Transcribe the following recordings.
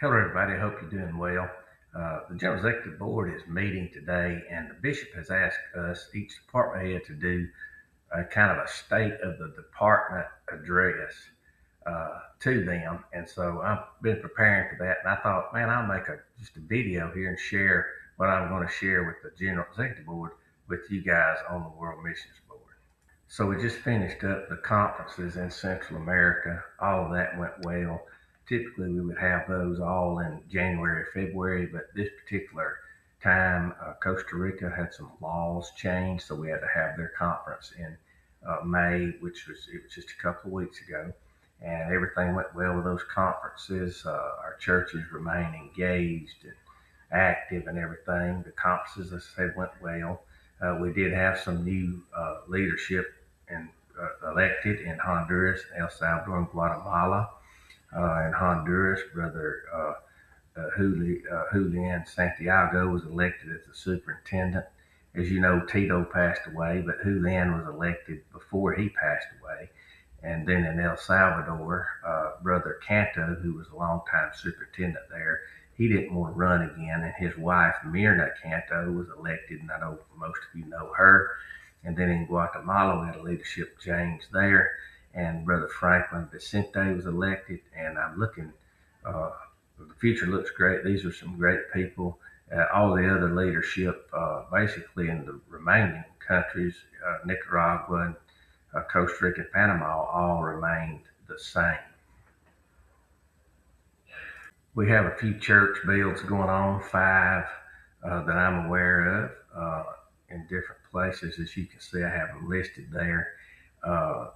Hello, everybody. I hope you're doing well. The General Executive Board is meeting today, and the Bishop has asked us, each department head, to do a kind of a state of the department address to them. And so I've been preparing for that, and I thought, man, I'll make just a video here and share what I'm going to share with the General Executive Board with you guys on the World Missions Board. So we just finished up the conferences in Central America. All of that went well. Typically, we would have those all in January, February, but this particular time, Costa Rica had some laws changed, so we had to have their conference in May, it was just a couple of weeks ago, and everything went well with those conferences. Our churches remain engaged and active and everything. The conferences, as I said, went well. We did have some new leadership and elected in Honduras, El Salvador, and Guatemala. In Honduras, Brother Julian Santiago was elected as the superintendent. As you know, Tito passed away, but Julian was elected before he passed away. And then in El Salvador, Brother Canto, who was a longtime superintendent there, he didn't want to run again, and his wife, Mirna Canto, was elected, and I know most of you know her. And then in Guatemala, we had a leadership change there, and Brother Franklin Vicente was elected, and I'm looking, the future looks great. These are some great people. All the other leadership, basically in the remaining countries, Nicaragua, and Costa Rica, and Panama, all remained the same. We have a few church builds going on, five that I'm aware of in different places. As you can see, I have them listed there. Uh,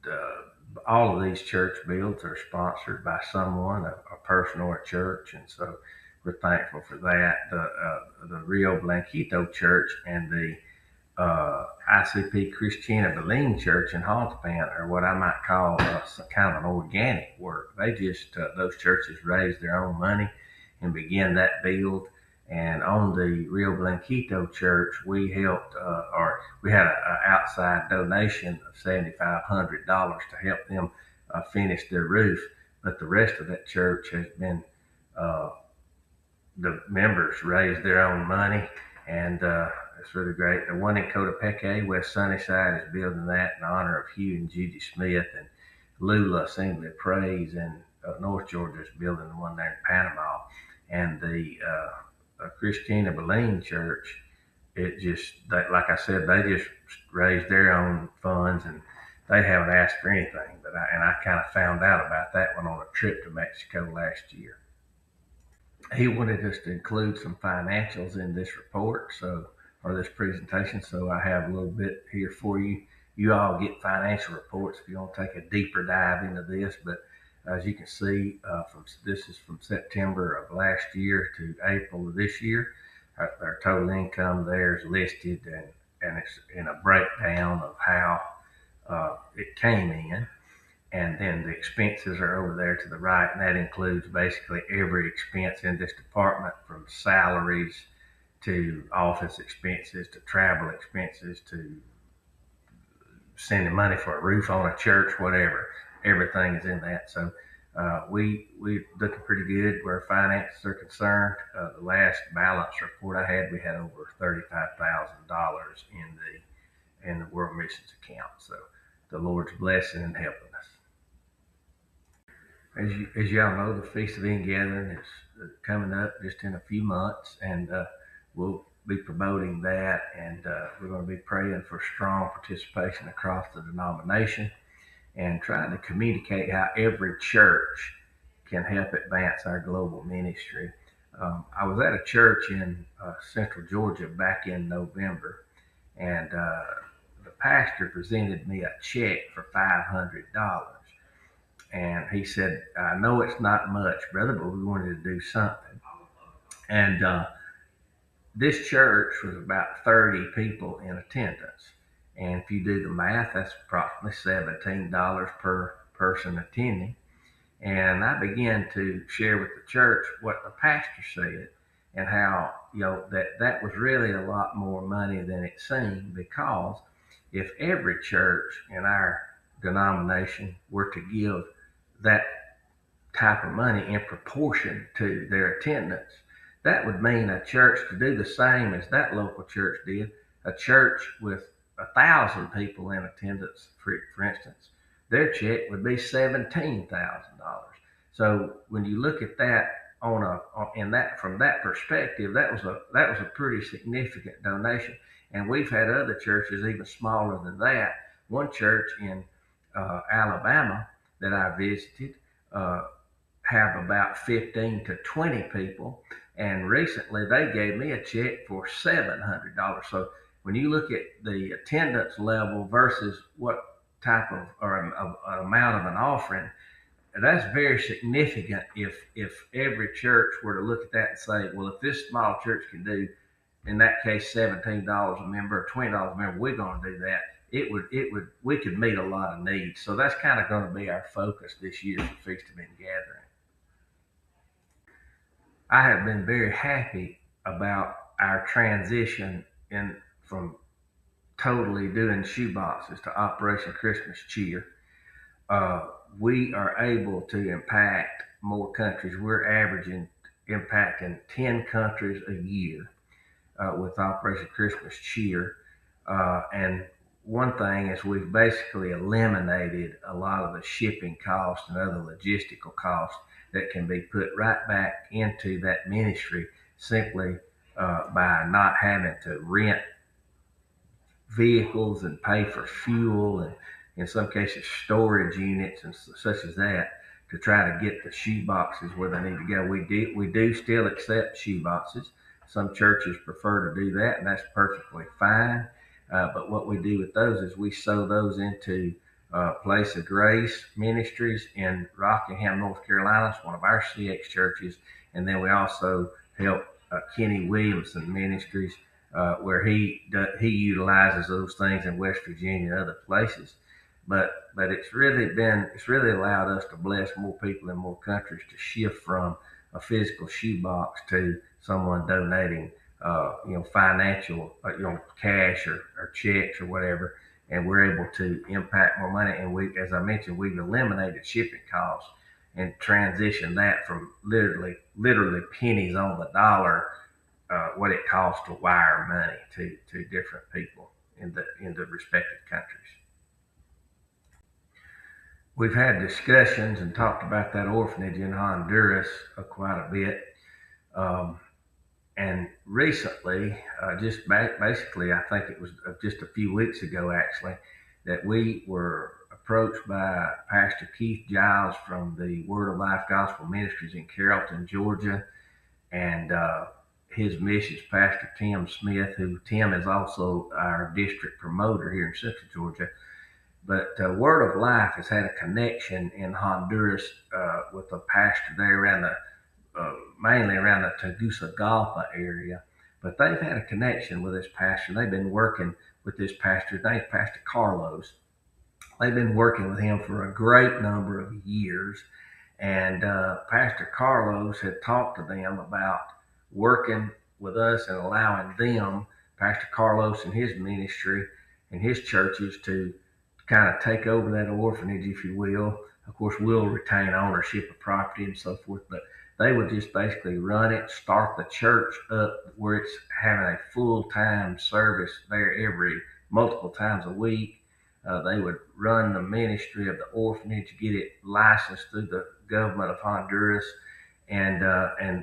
the, all of these church builds are sponsored by someone, a person or a church, and so we're thankful for that. The Rio Blanquito Church and the ICP Christiana Belen Church in Honduras are what I might call kind of an organic work. They just, those churches raised their own money and began that build. And on the Rio Blanquito Church, we helped, or we had an outside donation of $7,500 to help them finish their roof. But the rest of that church has been, the members raised their own money, and it's really great. The one in Cotopeque, West Sunnyside, is building that in honor of Hugh and Judy Smith, and Lula Assembly of Praise in North Georgia is building the one there in Panama. And the Christina Belen Church, like I said, they just raised their own funds, and they haven't asked for anything. But I kind of found out about that one on a trip to Mexico last year. He wanted us to include some financials in this report, or this presentation. So I have a little bit here for you. You all get financial reports if you want to take a deeper dive into this. But as you can see, this is from September of last year to April of this year. Our total income there is listed, and it's in a breakdown of how it came in. And then the expenses are over there to the right, and that includes basically every expense in this department, from salaries to office expenses to travel expenses to sending money for a roof on a church, whatever. Everything is in that. So we're looking pretty good where finances are concerned. The last balance report I had, we had over $35,000 in the World Missions account. So the Lord's blessing and helping us. As y'all know, the Feast of Ingathering is coming up just in a few months, and we'll be promoting that, and we're going to be praying for strong participation across the denomination and trying to communicate how every church can help advance our global ministry. I was at a church in Central Georgia back in November, and the pastor presented me a check for $500. And he said, I know it's not much, brother, but we wanted to do something. And this church was about 30 people in attendance. And if you do the math, that's approximately $17 per person attending. And I began to share with the church what the pastor said, and how, that was really a lot more money than it seemed, because if every church in our denomination were to give that type of money in proportion to their attendance. That would mean a church to do the same as that local church did, a church with 1,000 people in attendance, for instance, their check would be $17,000. So when you look at that in that from that perspective, that was a pretty significant donation. And we've had other churches even smaller than that. One church in Alabama that I visited uh, have about 15 to 20 people, and recently they gave me a check for $700. So when you look at the attendance level versus what type of or an amount of an offering, that's very significant. If every church were to look at that and say, well, if this small church can do, in that case, $17 a member or $20 a member, we're going to do that. We could meet a lot of needs. So that's kind of going to be our focus this year for Feast of Ingathering. I have been very happy about our transition in from totally doing shoe boxes to Operation Christmas Cheer. uh, we are able to impact more countries. We're averaging impacting 10 countries a year with Operation Christmas Cheer. And one thing is we've basically eliminated a lot of the shipping costs and other logistical costs that can be put right back into that ministry simply by not having to rent vehicles and pay for fuel and in some cases storage units and such as that to try to get the shoe boxes where they need to go. We do still accept shoe boxes. Some churches prefer to do that, and that's perfectly fine. But what we do with those is we sow those into Place of Grace Ministries in Rockingham, North Carolina. It's one of our CX churches, and then we also help Kenny Williamson Ministries where he utilizes those things in West Virginia and other places. But it's really allowed us to bless more people in more countries to shift from a physical shoebox to someone donating financial cash or checks or whatever, and we're able to impact more money. And as I mentioned, we've eliminated shipping costs and transitioned that from literally pennies on the dollar what it costs to wire money to different people in the respective countries. We've had discussions and talked about that orphanage in Honduras quite a bit. Um, and recently, basically, I think it was just a few weeks ago actually, that we were approached by Pastor Keith Giles from the Word of Life Gospel Ministries in Carrollton, Georgia, and his missions Pastor Tim Smith, who Tim is also our district promoter here in Central Georgia. But Word of Life has had a connection in Honduras with a pastor there mainly around the Tegucigalpa area. But they've had a connection with this pastor. They've been working with this pastor. His name's Pastor Carlos. They've been working with him for a great number of years. And Pastor Carlos had talked to them about working with us and allowing them, Pastor Carlos and his ministry and his churches, to kind of take over that orphanage, if you will. Of course, we'll retain ownership of property and so forth, but they would just basically run it, start the church up where it's having a full-time service there multiple times a week. They would run the ministry of the orphanage, get it licensed through the government of Honduras, and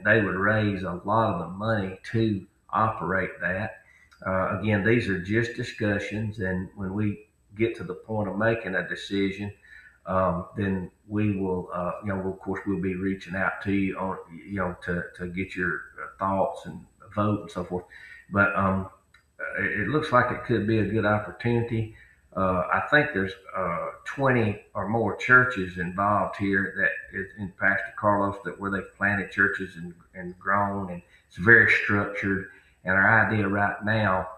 they would raise a lot of the money to operate that. Again, these are just discussions, and when we get to the point of making a decision, then we will, of course, we'll be reaching out to you on, to get your thoughts and vote and so forth. But it looks like it could be a good opportunity. I think there's 20 or more churches involved here that is in Pastor Carlos, that where they've planted churches and grown, and it's very structured. And our idea right now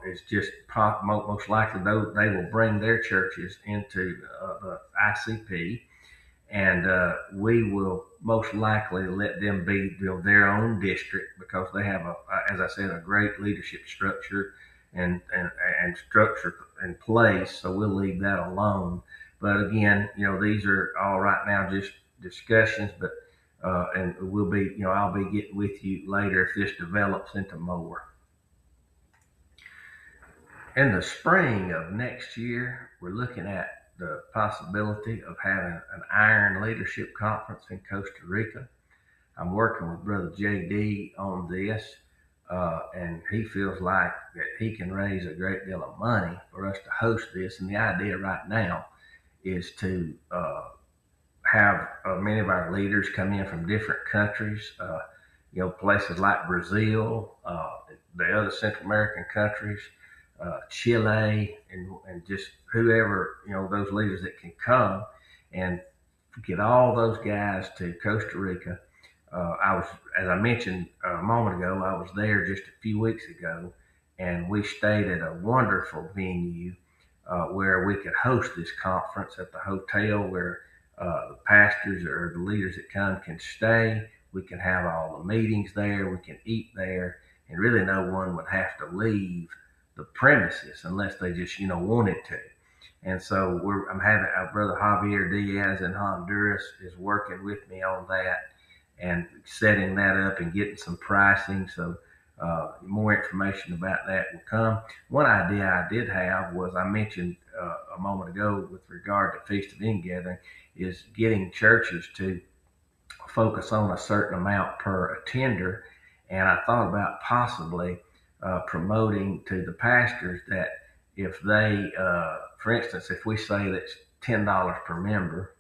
is just most likely they will bring their churches into the ICP, and we will most likely let them be their own district, because they have as I said, a great leadership structure and structure in place. So we'll leave that alone. But again, these are all right now just discussions, but and we'll be, I'll be getting with you later if this develops into more. In the spring of next year, we're looking at the possibility of having an Iron Leadership Conference in Costa Rica. I'm working with Brother JD on this, and he feels like that he can raise a great deal of money for us to host this. And the idea right now is to have many of our leaders come in from different countries, places like Brazil, the other Central American countries, Chile, and just whoever, those leaders that can come and get all those guys to Costa Rica. As I mentioned a moment ago, I was there just a few weeks ago, and we stayed at a wonderful venue where we could host this conference at the hotel where the pastors or the leaders that come can stay. We can have all the meetings there. We can eat there, and really no one would have to leave the premises unless they just, wanted to. And so I'm having our brother Javier Diaz in Honduras is working with me on that and setting that up and getting some pricing. So more information about that will come. One idea I did have was I mentioned a moment ago with regard to Feast of Ingathering is getting churches to focus on a certain amount per attender. And I thought about possibly promoting to the pastors that if they, for instance, if we say that's $10 per member,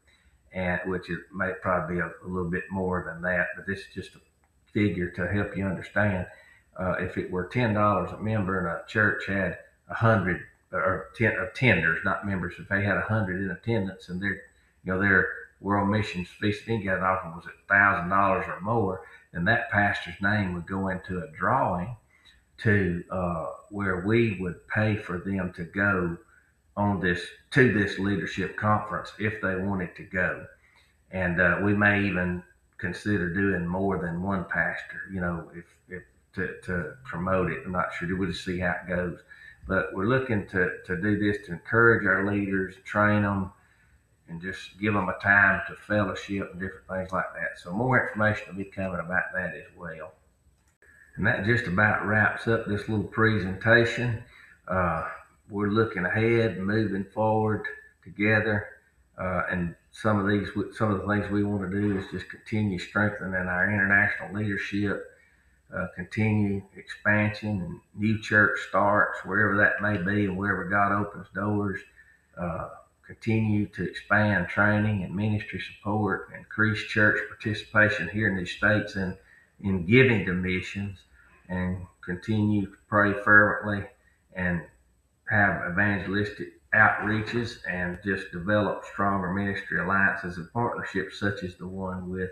and which it may probably be a little bit more than that, but this is just a figure to help you understand. If it were $10 a member and a church had 100 or 10 attenders, not members, if they had 100 in attendance and their World Missions Feast of Ingathering offering was $1,000 or more, then that pastor's name would go into a drawing to where we would pay for them to go to this leadership conference if they wanted to go. And we may even consider doing more than one pastor, if to promote it. I'm not sure. We'll just see how it goes. But we're looking to do this to encourage our leaders, train them, and just give them a time to fellowship and different things like that. So more information will be coming about that as well. And that just about wraps up this little presentation. We're looking ahead and moving forward together. And some of the things we want to do is just continue strengthening our international leadership, continue expansion and new church starts, wherever that may be and wherever God opens doors. Continue to expand training and ministry support, increase church participation here in these states and in giving to missions, and continue to pray fervently and have evangelistic outreaches and just develop stronger ministry alliances and partnerships such as the one with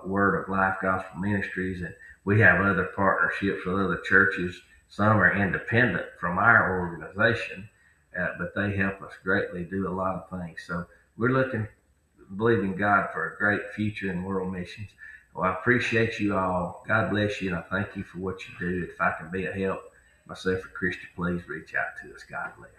Word of Life Gospel Ministries. And we have other partnerships with other churches. Some are independent from our organization, but they help us greatly do a lot of things. So we're believing God for a great future in world missions. Well, I appreciate you all. God bless you, and I thank you for what you do. If I can be a help, myself or Christy, please reach out to us. God bless.